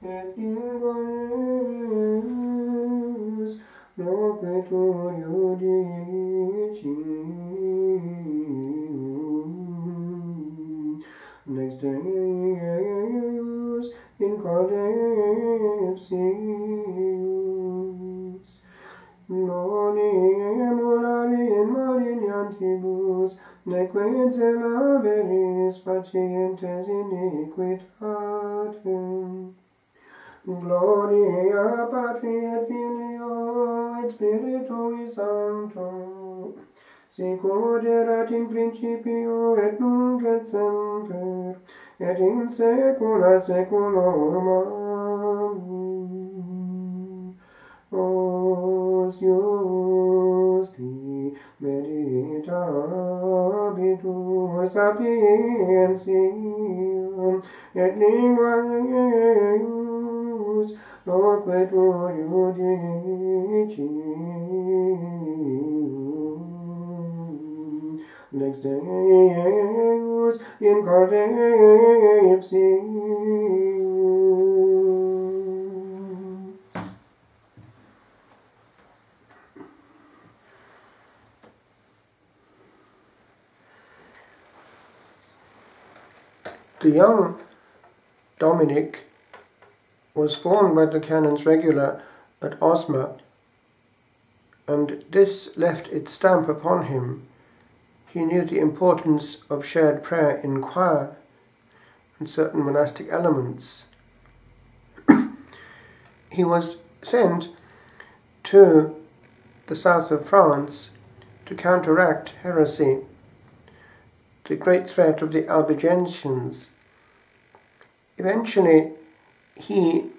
et inguius loquitur judicium, next Deus in codepsius, non emulari in malignantibus, neque zela veris facientes iniquitatem. Gloria Patri et Filio et Spiritui Sancto, sicut erat in principio et nunc et semper, et in saecula saeculorum. Amen. Os justi meditabitur sapientiam, et linguaeus loquitur judicium, lex Deus in codepsius. The young Dominic was formed by the canons regular at Osma, and this left its stamp upon him. He knew the importance of shared prayer in choir and certain monastic elements. He was sent to the south of France to counteract heresy, the great threat of the Albigensians. Eventually, he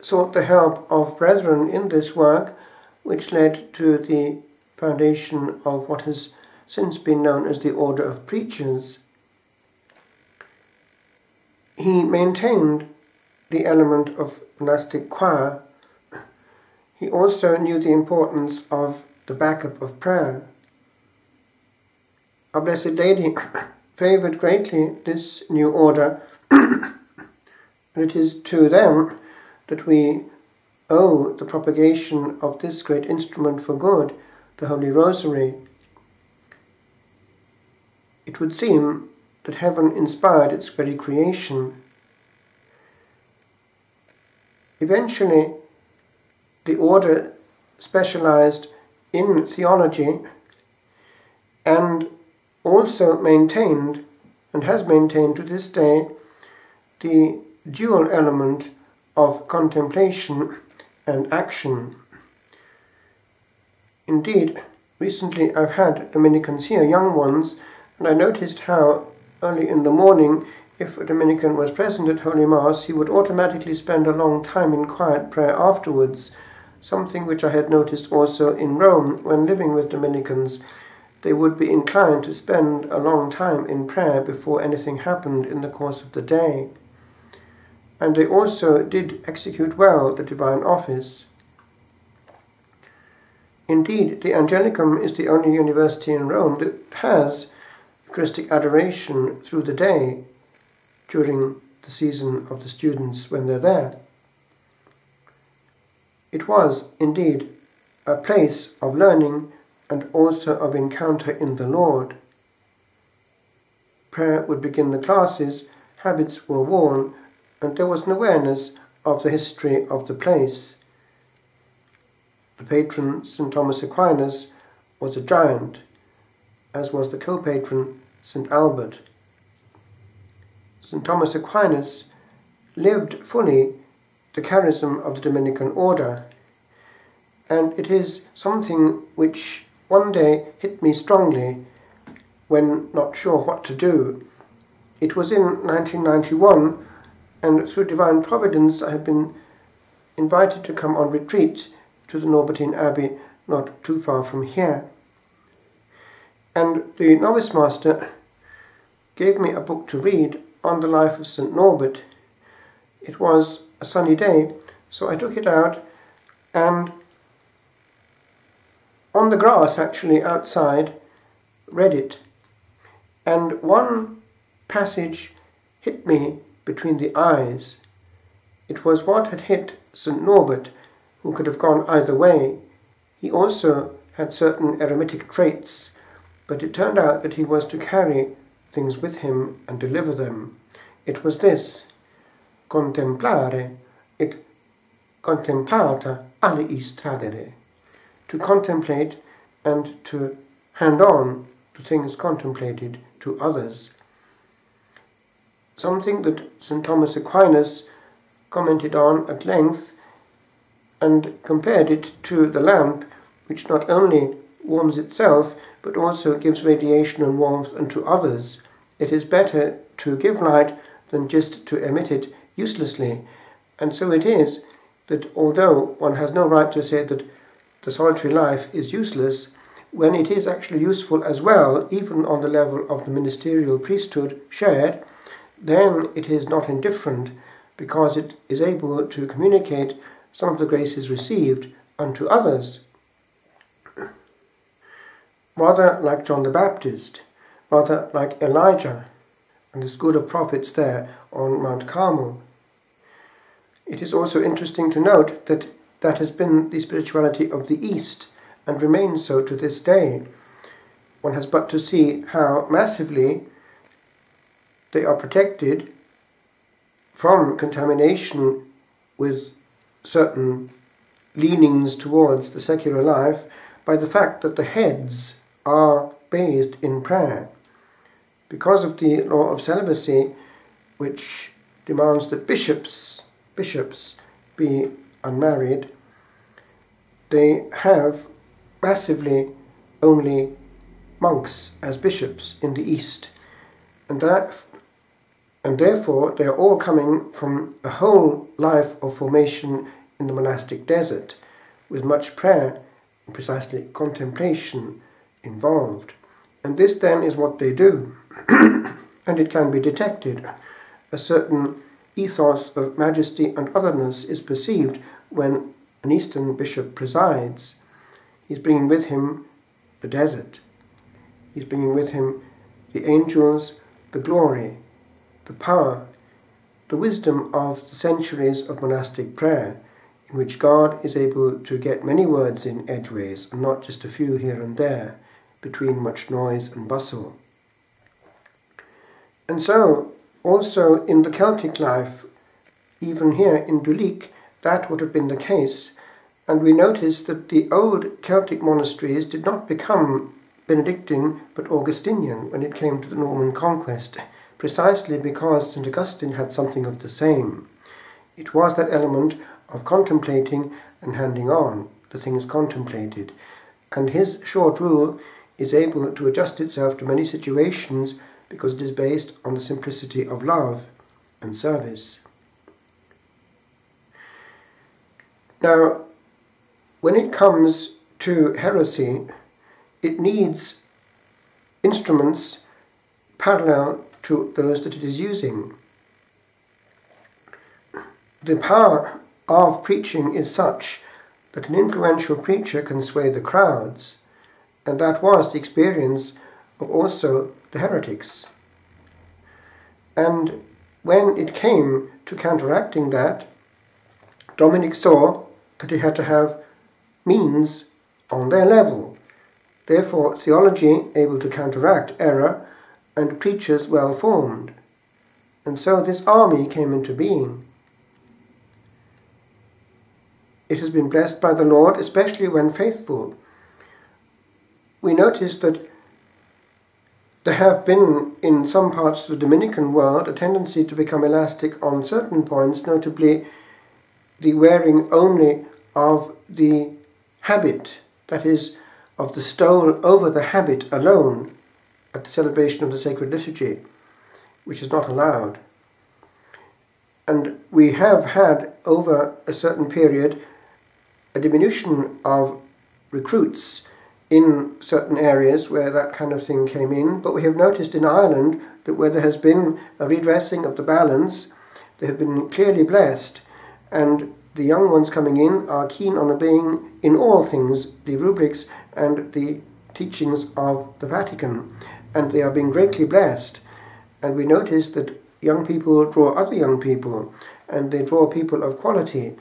sought the help of brethren in this work, which led to the foundation of what has since been known as the Order of Preachers. He maintained the element of monastic choir. He also knew the importance of the backup of prayer. Our Blessed Lady favoured greatly this new order, and it is to them that we owe the propagation of this great instrument for good, the Holy Rosary. It would seem that heaven inspired its very creation. Eventually, the order specialized in theology and also maintained, and has maintained to this day, the dual element of contemplation and action. Indeed, recently I've had Dominicans here, young ones, and I noticed how early in the morning, if a Dominican was present at Holy Mass, he would automatically spend a long time in quiet prayer afterwards, something which I had noticed also in Rome when living with Dominicans. They would be inclined to spend a long time in prayer before anything happened in the course of the day. And they also did execute well the divine office. Indeed, the Angelicum is the only university in Rome that has Eucharistic adoration through the day during the season of the students when they're there. It was, indeed, a place of learning and also of encounter in the Lord. Prayer would begin the classes, habits were worn, and there was an awareness of the history of the place. The patron, St. Thomas Aquinas, was a giant, as was the co-patron, St. Albert. St. Thomas Aquinas lived fully the charism of the Dominican order, and it is something which one day hit me strongly when not sure what to do. It was in 1991, and through divine providence I had been invited to come on retreat to the Norbertine Abbey, not too far from here. And the novice master gave me a book to read on the life of St. Norbert. It was a sunny day, so I took it out and on the grass actually outside read it. And one passage hit me between the eyes. It was what had hit St. Norbert, who could have gone either way. He also had certain eremitic traits, but it turned out that he was to carry things with him and deliver them. It was this: contemplare et contemplata aliis tradere, to contemplate and to hand on to things contemplated to others. Something that St. Thomas Aquinas commented on at length and compared it to the lamp, which not only warms itself but also gives radiation and warmth unto others. It is better to give light than just to emit it uselessly. And so it is that although one has no right to say that the solitary life is useless, when it is actually useful as well, even on the level of the ministerial priesthood shared, then it is not indifferent, because it is able to communicate some of the graces received unto others. Rather like John the Baptist, rather like Elijah and the school of prophets there on Mount Carmel. It is also interesting to note that that has been the spirituality of the East and remains so to this day. One has but to see how massively they are protected from contamination with certain leanings towards the secular life by the fact that the heads are bathed in prayer. Because of the law of celibacy, which demands that bishops be unmarried, they have massively only monks as bishops in the East, and therefore they are all coming from a whole life of formation in the monastic desert, with much prayer and precisely contemplation involved. And this then is what they do, and it can be detected. A certain ethos of majesty and otherness is perceived when an Eastern bishop presides. He's bringing with him the desert. He's bringing with him the angels, the glory, the power, the wisdom of the centuries of monastic prayer, in which God is able to get many words in edgeways, and not just a few here and there, between much noise and bustle. And so, also in the Celtic life, even here in Dulic, that would have been the case. And we notice that the old Celtic monasteries did not become Benedictine but Augustinian when it came to the Norman conquest, precisely because St. Augustine had something of the same. It was that element of contemplating and handing on the things contemplated, and his short rule is able to adjust itself to many situations because it is based on the simplicity of love and service. Now, when it comes to heresy, it needs instruments parallel to those that it is using. The power of preaching is such that an influential preacher can sway the crowds, and that was the experience of also the heretics. And when it came to counteracting that, Dominic saw that he had to have means on their level. Therefore, theology able to counteract error and preachers well formed. And so this army came into being. It has been blessed by the Lord, especially when faithful. We notice that there have been in some parts of the Dominican world a tendency to become elastic on certain points, notably the wearing only of the habit, that is, of the stole over the habit alone at the celebration of the sacred liturgy, which is not allowed. And we have had, over a certain period, a diminution of recruits in certain areas where that kind of thing came in, but we have noticed in Ireland that where there has been a redressing of the balance, they have been clearly blessed, and the young ones coming in are keen on obeying in all things the rubrics and the teachings of the Vatican, and they are being greatly blessed. And we notice that young people draw other young people, and they draw people of quality,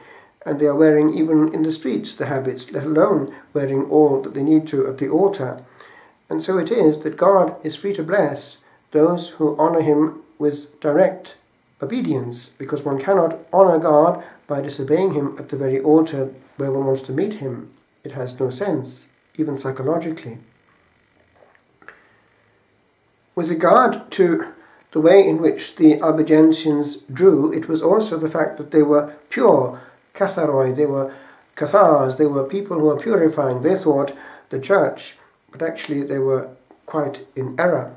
and they are wearing, even in the streets, the habits, let alone wearing all that they need to at the altar. And so it is that God is free to bless those who honour him with direct obedience, because one cannot honour God by disobeying him at the very altar where one wants to meet him. It has no sense, even psychologically. With regard to the way in which the Albigensians drew, it was also the fact that they were pure, katharoi, they were cathars, they were people who were purifying. They thought the church, but actually they were quite in error.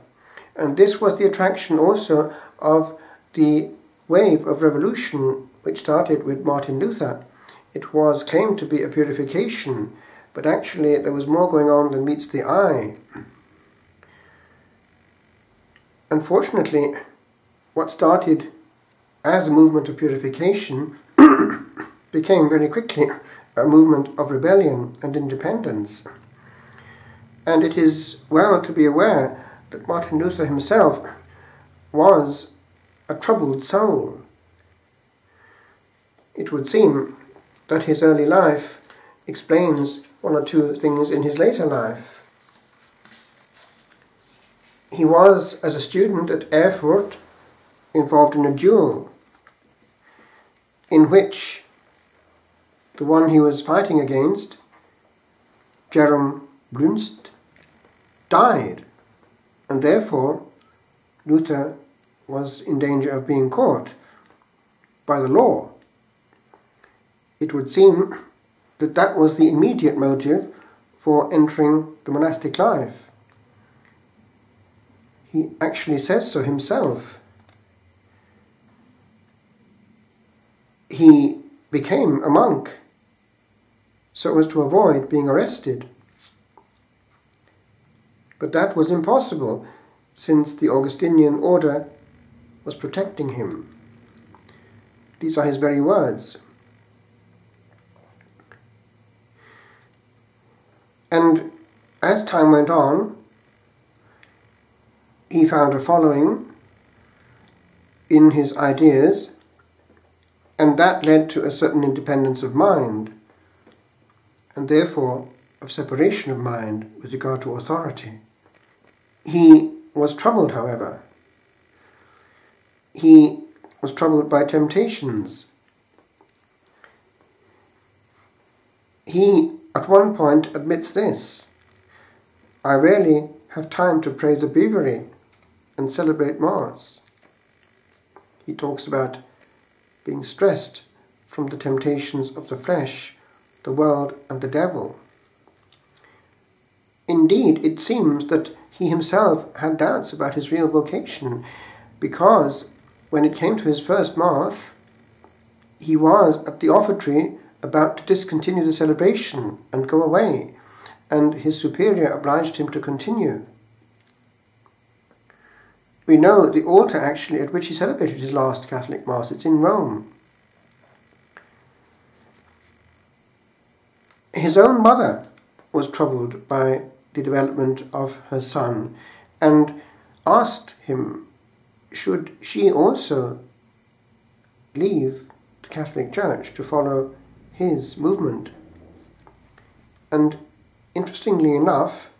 And this was the attraction also of the wave of revolution which started with Martin Luther. It was claimed to be a purification, but actually there was more going on than meets the eye. Unfortunately, what started as a movement of purification became very quickly a movement of rebellion and independence. And it is well to be aware that Martin Luther himself was a troubled soul. It would seem that his early life explains one or two things in his later life. He was, as a student at Erfurt, involved in a duel in which the one he was fighting against, Jerome Brunst, died, and therefore Luther was in danger of being caught by the law. It would seem that that was the immediate motive for entering the monastic life. He actually says so himself. He became a monk so as to avoid being arrested. But that was impossible, since the Augustinian order was protecting him. These are his very words. And as time went on, he found a following in his ideas, and that led to a certain independence of mind, and therefore of separation of mind with regard to authority. He was troubled, however. He was troubled by temptations. He, at one point, admits this: "I rarely have time to pray the breviary and celebrate Mass." He talks about being stressed from the temptations of the flesh, the world, and the devil. Indeed, it seems that he himself had doubts about his real vocation, because when it came to his first Mass, he was at the offertory about to discontinue the celebration and go away, and his superior obliged him to continue. We know the altar actually at which he celebrated his last Catholic Mass. It's in Rome. His own mother was troubled by the development of her son and asked him, should she also leave the Catholic Church to follow his movement? And interestingly enough,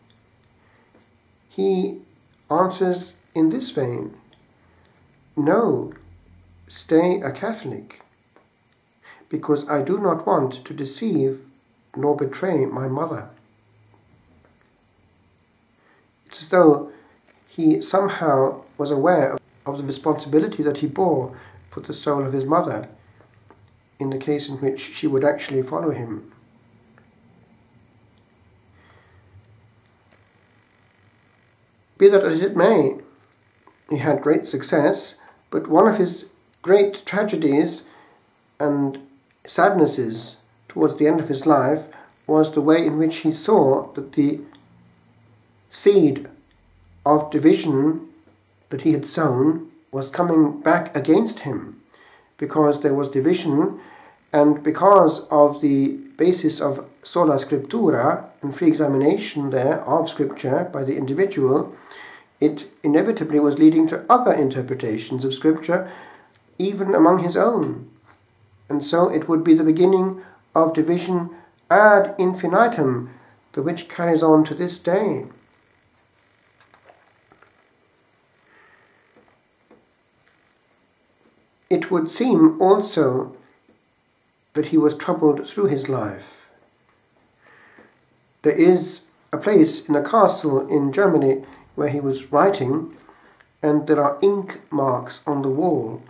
he answers in this vein: "No, stay a Catholic, because I do not want to deceive nor betray my mother." It's as though he somehow was aware of the responsibility that he bore for the soul of his mother in the case in which she would actually follow him. Be that as it may, he had great success, but one of his great tragedies and sadnesses towards the end of his life was the way in which he saw that the seed of division that he had sown was coming back against him, because there was division, and because of the basis of sola scriptura and free examination there of scripture by the individual, it inevitably was leading to other interpretations of Scripture, even among his own. And so it would be the beginning of division ad infinitum, the which carries on to this day. It would seem also that he was troubled through his life. There is a place in a castle in Germany where he was writing, and there are ink marks on the wall,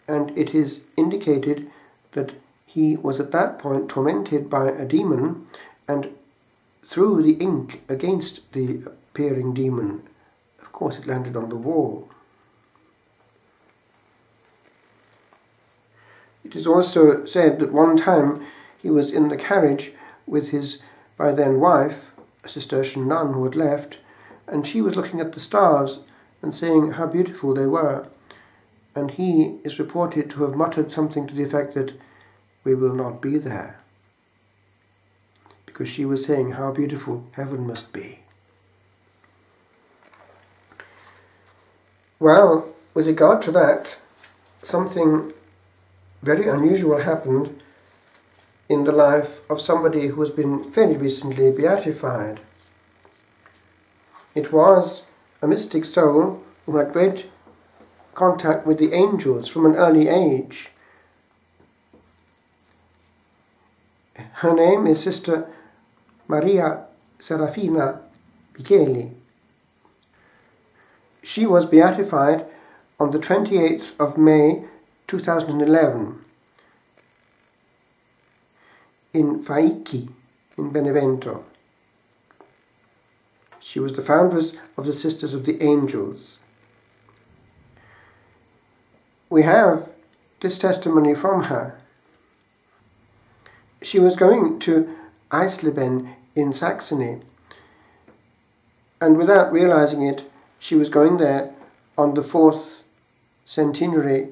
and it is indicated that he was at that point tormented by a demon and threw the ink against the appearing demon. Of course, it landed on the wall. It is also said that one time he was in the carriage with his by then wife, a Cistercian nun who had left, and she was looking at the stars and saying how beautiful they were. And he is reported to have muttered something to the effect that we will not be there, because she was saying how beautiful heaven must be. Well, with regard to that, something very unusual happened in the life of somebody who has been fairly recently beatified. It was a mystic soul who had great contact with the angels from an early age. Her name is Sister Maria Serafina Micheli. She was beatified on the 28th of May 2011 in Faiki in Benevento. She was the foundress of the Sisters of the Angels. We have this testimony from her. She was going to Eisleben in Saxony, and without realizing it, she was going there on the 4th centenary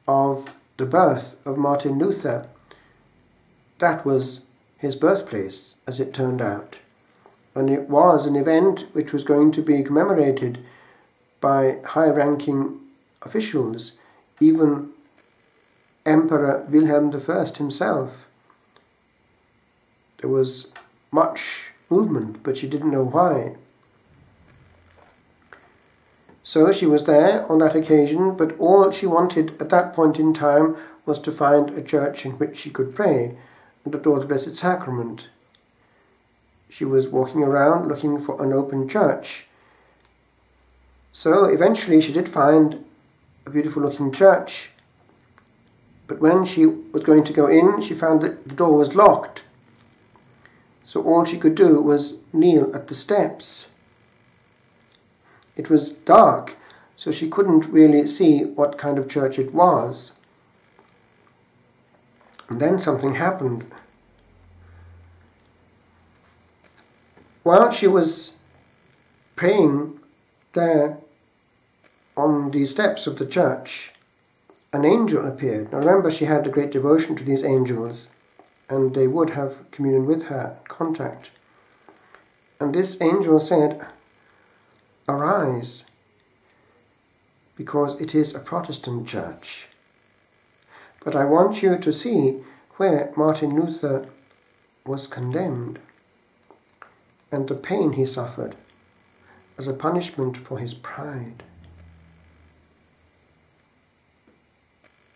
of the birth of Martin Luther. That was his birthplace, as it turned out. And it was an event which was going to be commemorated by high-ranking officials, even Emperor Wilhelm I himself. There was much movement, but she didn't know why. So she was there on that occasion, but all she wanted at that point in time was to find a church in which she could pray and adore the Blessed Sacrament. She was walking around looking for an open church. So eventually she did find a beautiful looking church, but when she was going to go in, she found that the door was locked. So all she could do was kneel at the steps. It was dark, so she couldn't really see what kind of church it was. And then something happened. While she was praying there on the steps of the church, an angel appeared. Now remember, she had a great devotion to these angels, and they would have communion with her, contact. And this angel said, "Arise, because it is a Protestant church. But I want you to see where Martin Luther was condemned and the pain he suffered as a punishment for his pride."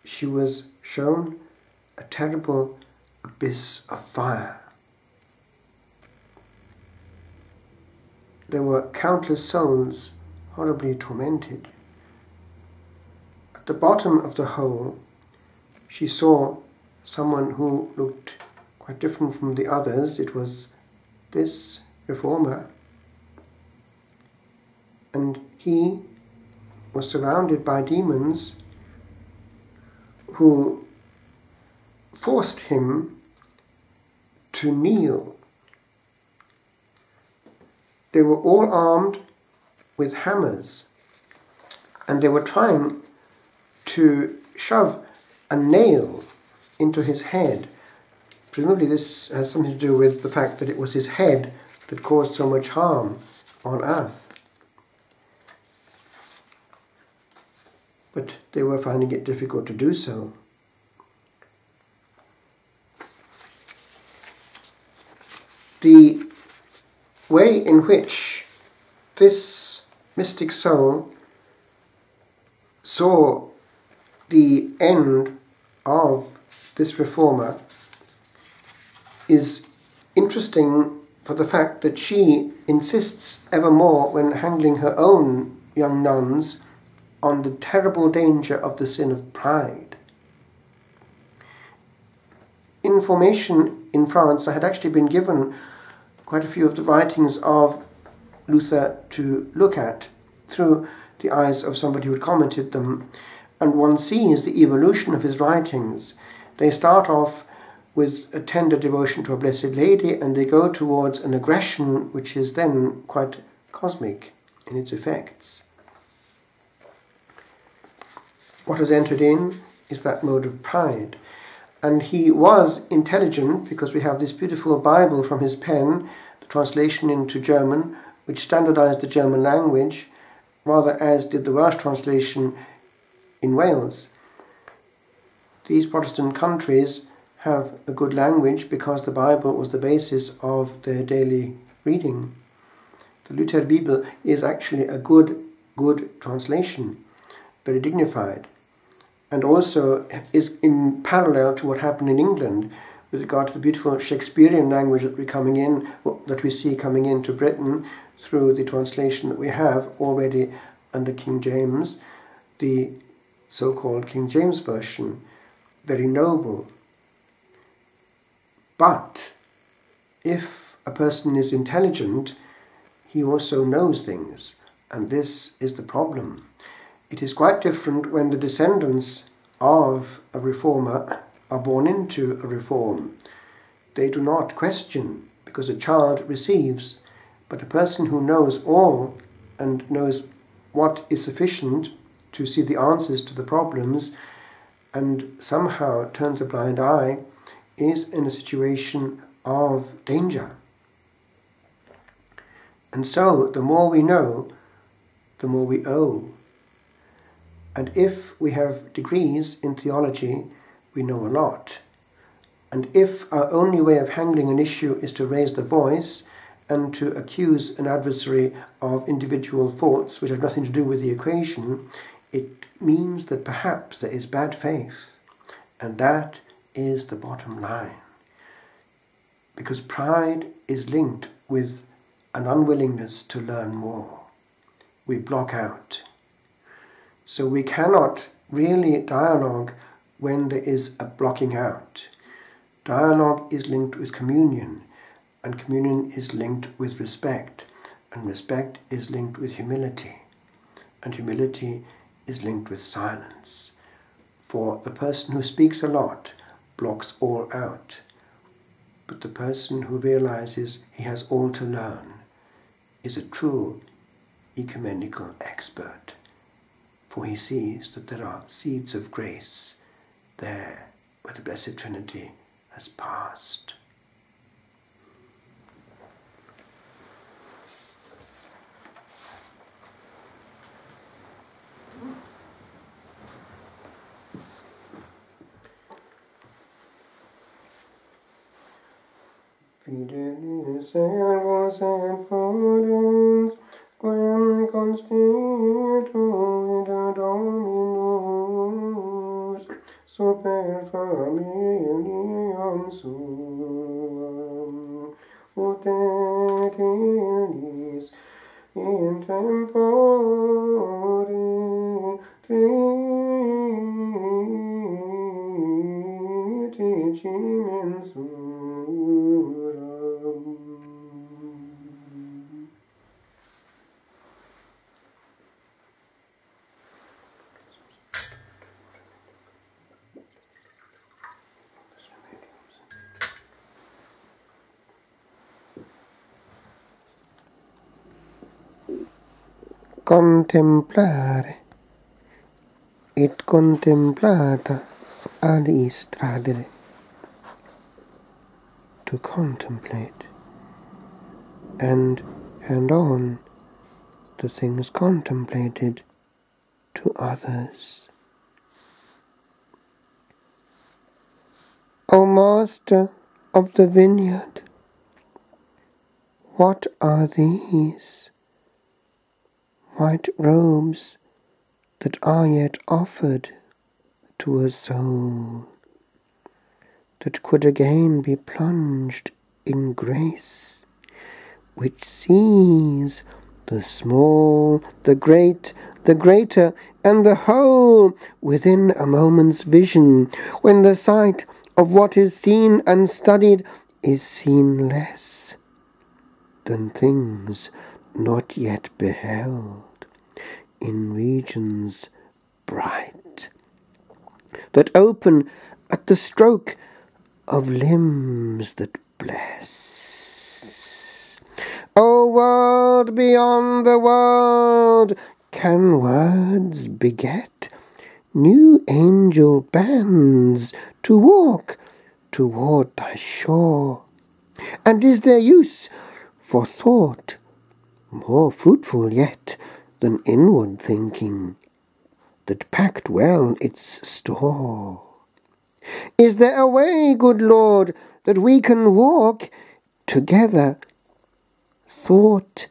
She was shown a terrible abyss of fire. There were countless souls horribly tormented. At the bottom of the hole, she saw someone who looked quite different from the others. It was this reformer, and he was surrounded by demons who forced him to kneel. They were all armed with hammers, and they were trying to shove a nail into his head. Presumably this has something to do with the fact that it was his head that caused so much harm on earth. but they were finding it difficult to do so. The way in which this mystic soul saw the end of this reformer is interesting for the fact that she insists evermore, when handling her own young nuns, on the terrible danger of the sin of pride. In formation in France, I had actually been given quite a few of the writings of Luther to look at through the eyes of somebody who had commented them, and one sees the evolution of his writings. They start off with a tender devotion to a Blessed Lady, and they go towards an aggression which is then quite cosmic in its effects. What has entered in is that mode of pride. And he was intelligent, because we have this beautiful Bible from his pen, the translation into German, which standardized the German language, rather as did the Welsh translation in Wales. These Protestant countries have a good language because the Bible was the basis of their daily reading. The Luther Bible is actually a good translation, very dignified, and also is in parallel to what happened in England with regard to the beautiful Shakespearean language that we see coming into Britain through the translation that we have already under King James, the so-called King James Version, very noble. But if a person is intelligent, he also knows things, and this is the problem. It is quite different when the descendants of a reformer are born into a reform. They do not question, because a child receives, but a person who knows all and knows what is sufficient to see the answers to the problems and somehow turns a blind eye is in a situation of danger. And so the more we know, the more we owe. And if we have degrees in theology, we know a lot. And if our only way of handling an issue is to raise the voice and to accuse an adversary of individual faults which have nothing to do with the equation, it means that perhaps there is bad faith. And that is the bottom line. Because pride is linked with an unwillingness to learn more. We block out. So we cannot really dialogue when there is a blocking out. Dialogue is linked with communion, and communion is linked with respect, and respect is linked with humility, and humility is linked with silence. For the person who speaks a lot blocks all out, but the person who realizes he has all to learn is a true ecumenical expert, for he sees that there are seeds of grace there where the Blessed Trinity has passed. Fidelis servos et prudens, quem constituit Dominus super familiam suam, ut et illis in tempore tritici mensuram. Contemplare et contemplata aliis tradere. To contemplate and hand on the things contemplated to others. O Master of the vineyard, what are these white robes that are yet offered to a soul that could again be plunged in grace, which sees the small, the great, the greater, and the whole within a moment's vision, when the sight of what is seen and studied is seen less than things not yet beheld in regions bright, that open at the stroke of limbs that bless. O world beyond the world, can words beget new angel bands to walk toward thy shore? And is there use for thought more fruitful yet than inward thinking that packed well its store? Is there a way, good Lord, that we can walk together, thought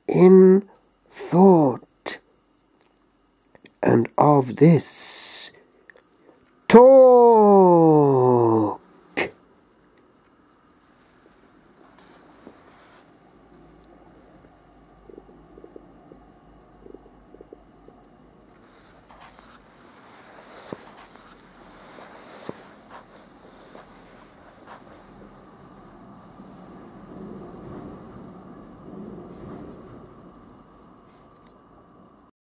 in thought, and of this torpido